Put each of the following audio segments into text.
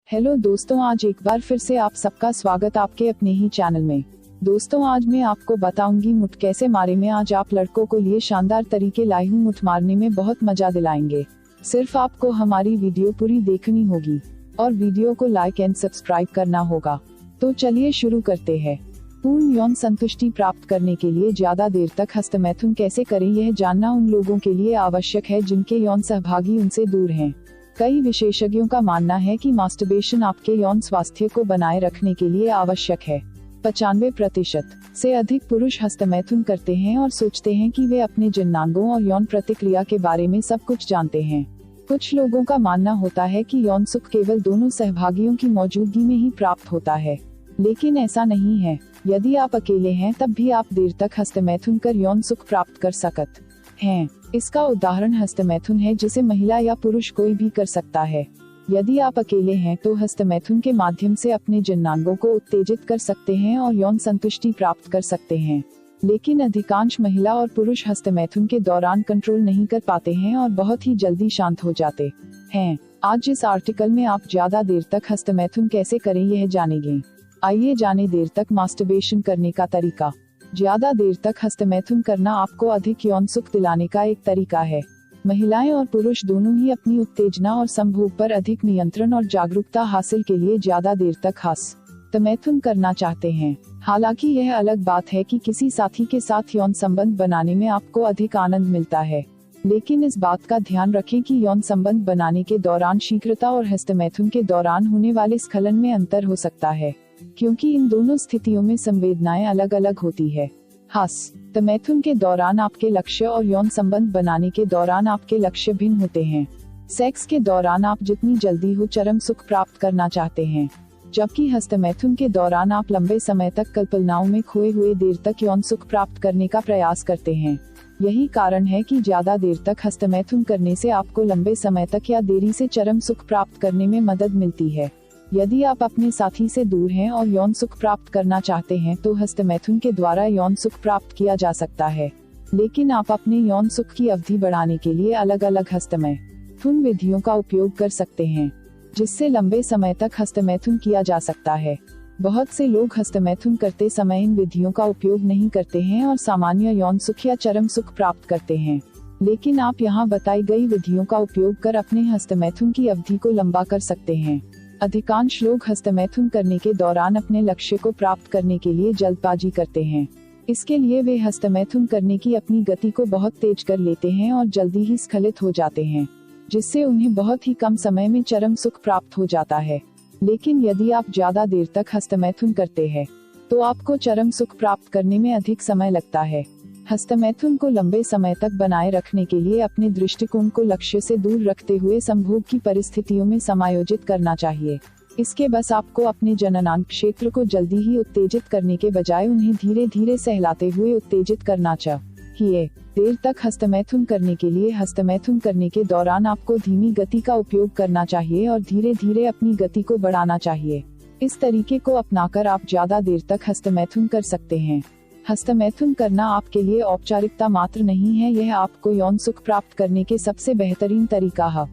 Hello दोस्तों, आज एक बार फिर से आप सबका स्वागत आपके अपने ही चैनल में। दोस्तों, आज मैं आपको बताऊंगी मुठ कैसे मारे में। आज आप लड़कों को लिए शानदार तरीके लाई हूँ, मुठ मारने में बहुत मजा दिलाएंगे। सिर्फ आपको हमारी वीडियो पूरी देखनी होगी और वीडियो को लाइक एंड सब्सक्राइब करना होगा। तो चलिए शुरू करते हैं। पूर्ण यौन संतुष्टि प्राप्त करने के लिए ज्यादा देर तक हस्तमैथुन कैसे करें, यह जानना उन लोगों के लिए आवश्यक है जिनके यौन सहभागी उनसे दूर हैं। कई विशेषज्ञों का मानना है कि मास्टरबेशन आपके यौन स्वास्थ्य को बनाए रखने के लिए आवश्यक है। 95% से अधिक पुरुष हस्तमैथुन करते हैं और सोचते हैं कि वे अपने जननांगों और यौन प्रतिक्रिया के बारे में सब कुछ जानते हैं। कुछ लोगों का मानना होता है कि यौन सुख केवल दोनों सहभागियों की मौजूदगी में ही प्राप्त होता है, लेकिन ऐसा नहीं है। यदि आप अकेले हैं तब भी आप देर तक हस्तमैथुन कर यौन सुख प्राप्त कर सकते हैं। इसका उदाहरण हस्तमैथुन है, जिसे महिला या पुरुष कोई भी कर सकता है। यदि आप अकेले हैं तो हस्तमैथुन के माध्यम से अपने जननांगों को उत्तेजित कर सकते हैं और यौन संतुष्टि प्राप्त कर सकते हैं। लेकिन अधिकांश महिला और पुरुष हस्तमैथुन के दौरान कंट्रोल नहीं कर पाते हैं और बहुत ही जल्दी शांत हो जाते हैं। आज इस आर्टिकल में आप ज्यादा देर तक हस्तमैथुन कैसे करें यह जानेंगे। आइए जाने देर तक मास्टरबेशन करने का तरीका। ज्यादा देर तक हस्तमैथुन करना आपको अधिक यौन सुख दिलाने का एक तरीका है। महिलाएं और पुरुष दोनों ही अपनी उत्तेजना और संभोग पर अधिक नियंत्रण और जागरूकता हासिल के लिए ज्यादा देर तक हस्तमैथुन करना चाहते हैं। हालांकि यह अलग बात है कि किसी साथी के साथ यौन संबंध बनाने में आपको अधिक आनंद मिलता है, लेकिन इस बात का ध्यान रखें कि यौन संबंध बनाने के दौरान शीघ्रता और हस्तमैथुन के दौरान होने वाले स्खलन में अंतर हो सकता है, क्योंकि इन दोनों स्थितियों में संवेदनाएं अलग अलग होती है। हस्तमैथुन के दौरान आपके लक्ष्य और यौन संबंध बनाने के दौरान आपके लक्ष्य भिन्न होते हैं। सेक्स के दौरान आप जितनी जल्दी हो चरम सुख प्राप्त करना चाहते हैं, जबकि हस्तमैथुन के दौरान आप लंबे समय तक कल्पनाओं में खोए हुए देर तक यौन सुख प्राप्त करने का प्रयास करते हैं। यही कारण है कि ज्यादा देर तक हस्तमैथुन करने से आपको लंबे समय तक या देरी से चरम सुख प्राप्त करने में मदद मिलती है। यदि आप अपने साथी से दूर हैं और यौन सुख प्राप्त करना चाहते हैं तो हस्तमैथुन के द्वारा यौन सुख प्राप्त किया जा सकता है, लेकिन आप अपने यौन सुख की अवधि बढ़ाने के लिए अलग अलग हस्तमैथुन विधियों का उपयोग कर सकते हैं, जिससे लंबे समय तक हस्तमैथुन किया जा सकता है। बहुत से लोग हस्तमैथुन करते समय इन विधियों का उपयोग नहीं करते हैं और सामान्य यौन सुख या चरम सुख प्राप्त करते हैं, लेकिन आप यहाँ बताई गई विधियों का उपयोग कर अपने हस्तमैथुन की अवधि को लंबा कर सकते हैं। अधिकांश लोग हस्तमैथुन करने के दौरान अपने लक्ष्य को प्राप्त करने के लिए जल्दबाजी करते हैं। इसके लिए वे हस्तमैथुन करने की अपनी गति को बहुत तेज कर लेते हैं और जल्दी ही स्खलित हो जाते हैं, जिससे उन्हें बहुत ही कम समय में चरम सुख प्राप्त हो जाता है। लेकिन यदि आप ज्यादा देर तक हस्तमैथुन करते हैं तो आपको चरम सुख प्राप्त करने में अधिक समय लगता है। हस्तमैथुन को लंबे समय तक बनाए रखने के लिए अपने दृष्टिकोण को लक्ष्य से दूर रखते हुए संभोग की परिस्थितियों में समायोजित करना चाहिए। इसके बस आपको अपने जननांग क्षेत्र को जल्दी ही उत्तेजित करने के बजाय उन्हें धीरे धीरे सहलाते हुए उत्तेजित करना चाहिए। देर तक हस्तमैथुन करने के लिए हस्तमैथुन करने के दौरान आपको धीमी गति का उपयोग करना चाहिए और धीरे धीरे अपनी गति को बढ़ाना चाहिए। इस तरीके को अपनाकर आप ज्यादा देर तक हस्तमैथुन कर सकते हैं। हस्तमैथुन करना आपके लिए औपचारिकता मात्र नहीं है, यह आपको यौन सुख प्राप्त करने के सबसे बेहतरीन तरीका है।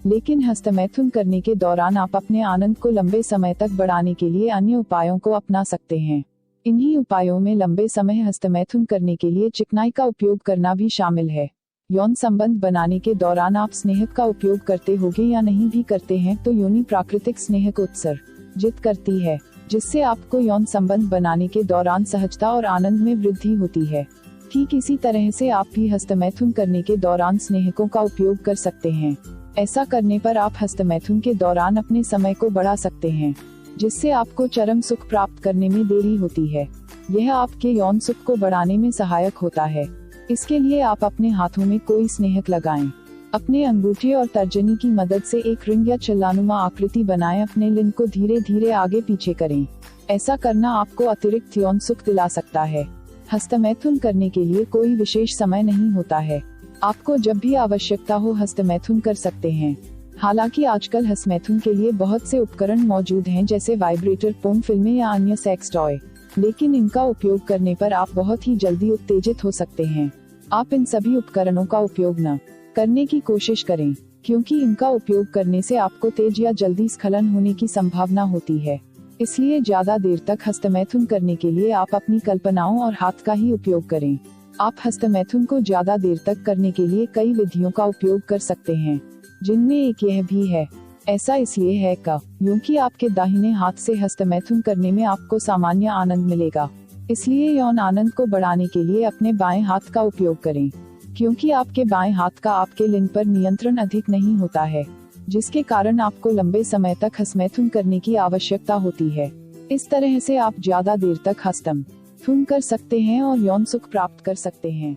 लेकिन हस्तमैथुन करने के दौरान आप अपने आनंद को लंबे समय तक बढ़ाने के लिए अन्य उपायों को अपना सकते हैं। इन्हीं उपायों में लंबे समय हस्तमैथुन करने के लिए चिकनाई का उपयोग करना भी शामिल है। यौन संबंध बनाने के दौरान आप स्नेहक का उपयोग करते होंगे या नहीं भी करते हैं, तो योनि प्राकृतिक स्नेहक उत्सर्जित करती है, जिससे आपको यौन संबंध बनाने के दौरान सहजता और आनंद में वृद्धि होती है। ठीक इसी तरह से आप भी हस्तमैथुन करने के दौरान स्नेहकों का उपयोग कर सकते हैं। ऐसा करने पर आप हस्तमैथुन के दौरान अपने समय को बढ़ा सकते हैं, जिससे आपको चरम सुख प्राप्त करने में देरी होती है। यह आपके यौन सुख को बढ़ाने में सहायक होता है। इसके लिए आप अपने हाथों में कोई स्नेहक लगाएं। अपने अंगूठे और तर्जनी की मदद से एक रिंग या छल्लानुमा आकृति बनाएं। अपने लिंग को धीरे धीरे आगे पीछे करें। ऐसा करना आपको अतिरिक्त यौन सुख दिला सकता है। हस्तमैथुन करने के लिए कोई विशेष समय नहीं होता है। आपको जब भी आवश्यकता हो हस्तमैथुन कर सकते हैं। हालांकि आजकल हस्तमैथुन के लिए बहुत से उपकरण मौजूद हैं, जैसे वाइब्रेटर, पोर्न फिल्में या अन्य सेक्स टॉय, लेकिन इनका उपयोग करने पर आप बहुत ही जल्दी उत्तेजित हो सकते हैं। आप इन सभी उपकरणों का उपयोग न करने की कोशिश करें। क्योंकि इनका उपयोग करने से आपको तेज या जल्दी स्खलन होने की संभावना होती है। इसलिए ज्यादा देर तक हस्तमैथुन करने के लिए आप अपनी कल्पनाओं और हाथ का ही उपयोग करें। आप हस्तमैथुन को ज्यादा देर तक करने के लिए कई विधियों का उपयोग कर सकते हैं, जिनमें एक यह भी है। ऐसा इसलिए है क्योंकि आपके दाहिने हाथ से हस्तमैथुन करने में आपको सामान्य आनंद मिलेगा। इसलिए यौन आनंद को बढ़ाने के लिए अपने बाएं हाथ का उपयोग करें, क्योंकि आपके बाएं हाथ का आपके लिंग पर नियंत्रण अधिक नहीं होता है, जिसके कारण आपको लंबे समय तक हस्तमैथुन करने की आवश्यकता होती है। इस तरह से आप ज्यादा देर तक हस्तमैथुन कर सकते हैं और यौन सुख प्राप्त कर सकते हैं।